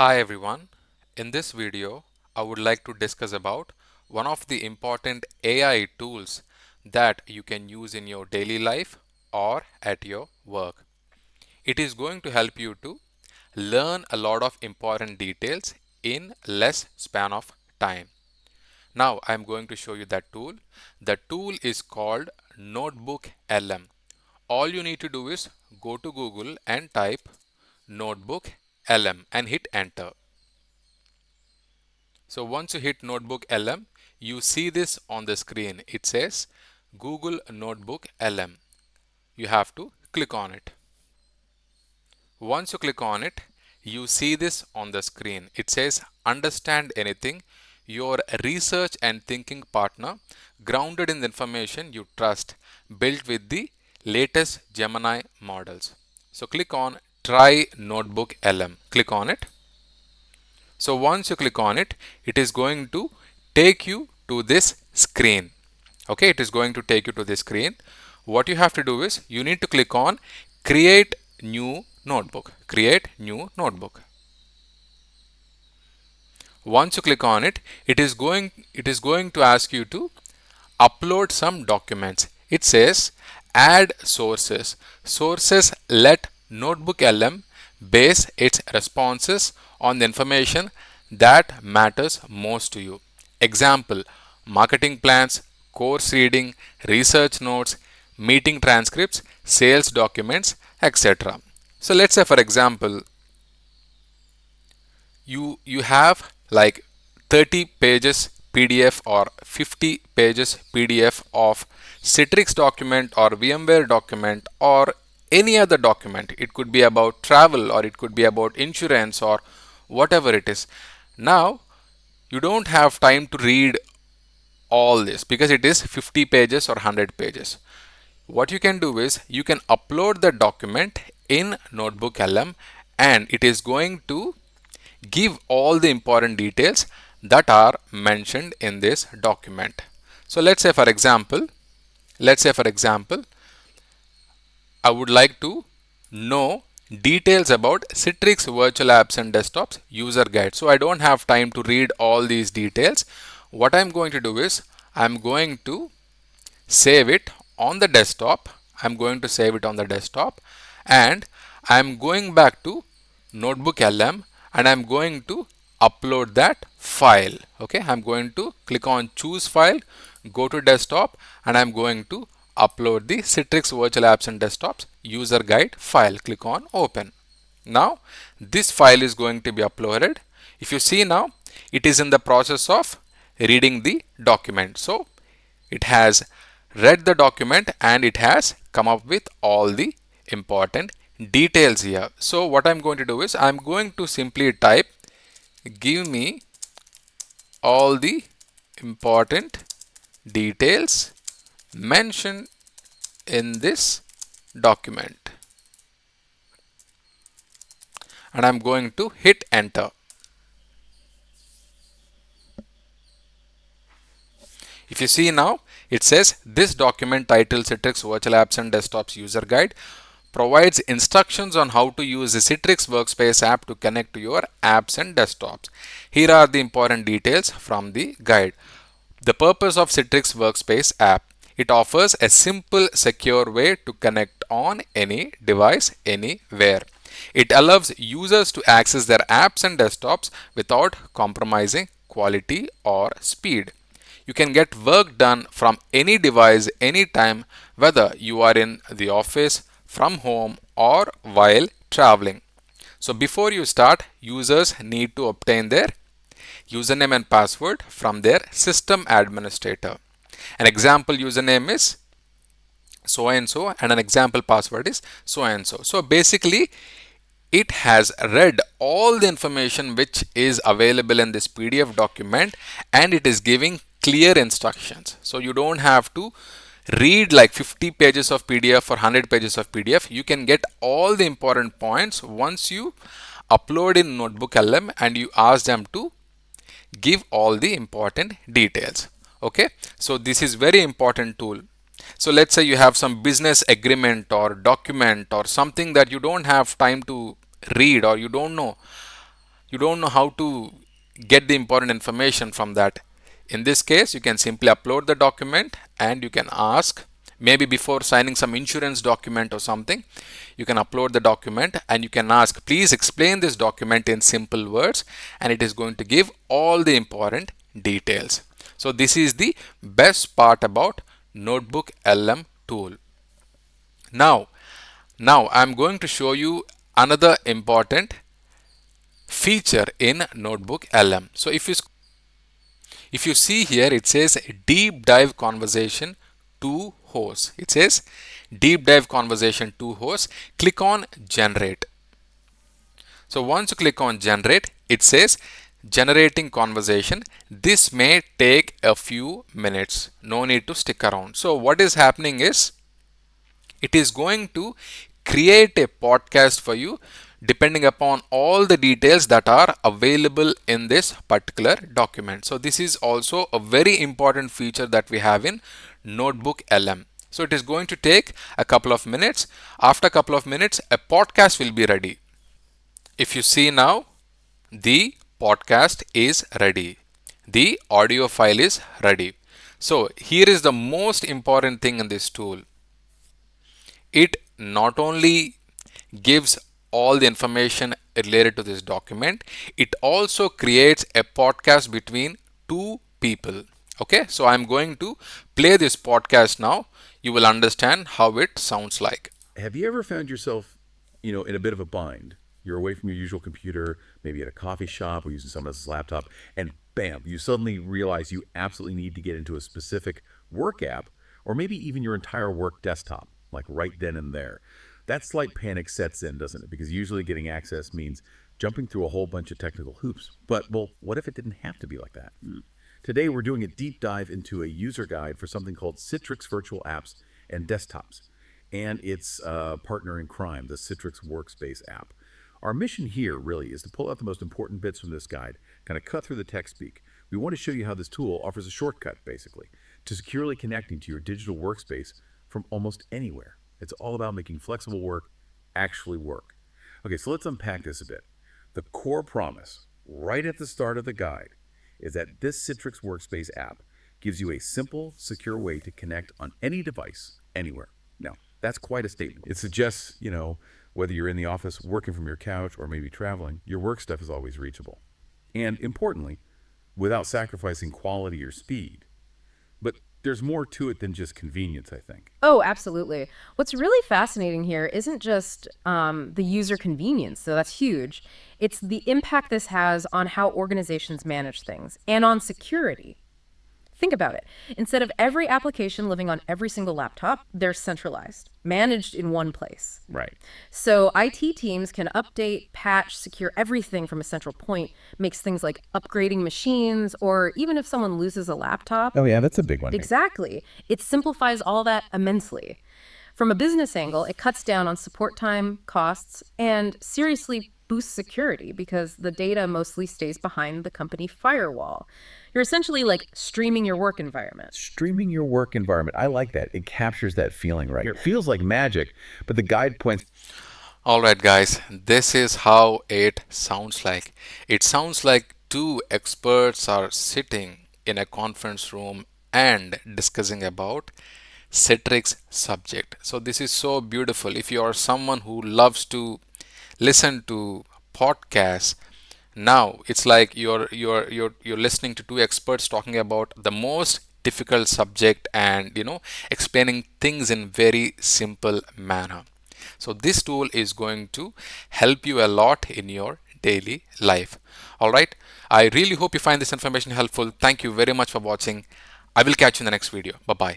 Hi everyone. In this video, I would like to discuss about one of the important AI tools that you can use in your daily life or at your work. It is going to help you to learn a lot of important details in less span of time. Now I am going to show you that tool. The tool is called Notebook LM. All you need to do is go to Google and type Notebook LM and hit enter. So once you hit Notebook LM, you see this on the screen. It says Google Notebook LM. You have to click on it. Once you click on it, you see this on the screen. It says Understand Anything, your research and thinking partner, grounded in the information you trust, built with the latest Gemini models. So click on Try Notebook LM. Click on it. So once you click on it, it is going to take you to this screen. Okay, it is going to take you to this screen. What you have to do is you need to click on Create New Notebook. Create New Notebook. Once you click on it, it is going to ask you to upload some documents. It says add sources. Sources let Notebook LM base its responses on the information that matters most to you. Example, marketing plans, course reading, research notes, meeting transcripts, sales documents, etc. So let's say for example, you have like 30 pages PDF or 50 pages PDF of Citrix document or VMware document or any other document. It could be about travel or it could be about insurance or whatever it is. Now you don't have time to read all this because it is 50 pages or 100 pages. What you can do is you can upload the document in Notebook LM and it is going to give all the important details that are mentioned in this document. So let's say for example, I would like to know details about Citrix Virtual Apps and Desktops user guide. So I don't have time to read all these details. What I'm going to do is I'm going to save it on the desktop. I'm going to save it on the desktop and I'm going back to Notebook LM and I'm going to upload that file. Okay, I'm going to click on choose file, go to desktop and I'm going to upload the Citrix Virtual Apps and Desktops user guide file. Click on open. Now this file is going to be uploaded. If you see now, it is in the process of reading the document. So it has read the document and it has come up with all the important details here. So what I'm going to do is I'm going to simply type give me all the important details mentioned in this document and I'm going to hit enter. If you see now, it says this document titled Citrix Virtual Apps and Desktops User Guide provides instructions on how to use the Citrix Workspace app to connect to your apps and desktops. Here are the important details from the guide. The purpose of Citrix Workspace app. It offers a simple, secure way to connect on any device, anywhere. It allows users to access their apps and desktops without compromising quality or speed. You can get work done from any device anytime, whether you are in the office, from home, or while traveling. So before you start, users need to obtain their username and password from their system administrator. An example username is so and so and an example password is so and so. So basically it has read all the information which is available in this PDF document and it is giving clear instructions. So you don't have to read like 50 pages of PDF or 100 pages of PDF. You can get all the important points once you upload in Notebook LM and you ask them to give all the important details. Okay, so this is very important tool. So let's say you have some business agreement or document or something that you don't have time to read or you don't know. you don't know how to get the important information from that. In this case, you can simply upload the document and you can ask, maybe before signing some insurance document or something, you can upload the document and you can ask, please explain this document in simple words, and it is going to give all the important details. So this is the best part about Notebook LM tool. Now, I'm going to show you another important feature in Notebook LM. So if you see here, it says deep dive conversation to host. It says deep dive conversation to host. Click on generate. So once you click on generate, it says generating conversation. This may take a few minutes. No need to stick around. So what is happening is it is going to create a podcast for you depending upon all the details that are available in this particular document. So this is also a very important feature that we have in Notebook LM. So it is going to take a couple of minutes. After a couple of minutes, a podcast will be ready. If you see now, the podcast is ready. The audio file is ready. So here is the most important thing in this tool. It not only gives all the information related to this document, it also creates a podcast between two people. Okay, so I'm going to play this podcast now. You will understand how it sounds like. Have you ever found yourself, in a bit of a bind? You're away from your usual computer, maybe at a coffee shop or using someone else's laptop, and bam, you suddenly realize you absolutely need to get into a specific work app, or maybe even your entire work desktop, like right then and there. That slight panic sets in, doesn't it? Because usually getting access means jumping through a whole bunch of technical hoops. But, well, what if it didn't have to be like that? Today, we're doing a deep dive into a user guide for something called Citrix Virtual Apps and Desktops, and its partner in crime, the Citrix Workspace app. Our mission here really is to pull out the most important bits from this guide, kind of cut through the tech speak. We want to show you how this tool offers a shortcut, basically, to securely connecting to your digital workspace from almost anywhere. It's all about making flexible work actually work. Okay, so let's unpack this a bit. The core promise, right at the start of the guide, is that this Citrix Workspace app gives you a simple, secure way to connect on any device, anywhere. Now, that's quite a statement. It suggests, whether you're in the office working from your couch or maybe traveling, your work stuff is always reachable. And importantly, without sacrificing quality or speed. But there's more to it than just convenience, I think. Oh, absolutely. What's really fascinating here isn't just the user convenience, so that's huge. It's the impact this has on how organizations manage things and on security. Think about it. Instead of every application living on every single laptop, they're centralized, managed in one place. Right. So IT teams can update, patch, secure everything from a central point, makes things like upgrading machines, or even if someone loses a laptop. Oh, yeah, that's a big one. Exactly. It simplifies all that immensely. From a business angle, it cuts down on support time, costs, and seriously boosts security because the data mostly stays behind the company firewall. You're essentially like streaming your work environment. Streaming your work environment. I like that. It captures that feeling, right? It feels like magic, but the guide points. Alright, guys, this is how it sounds like. It sounds like two experts are sitting in a conference room and discussing about Citrix subject. So this is so beautiful. If you are someone who loves to listen to podcasts, now it's like you're listening to two experts talking about the most difficult subject and explaining things in very simple manner. So this tool is going to help you a lot in your daily life. All right, I really hope you find this information helpful. Thank you very much for watching. I will catch you in the next video. Bye bye.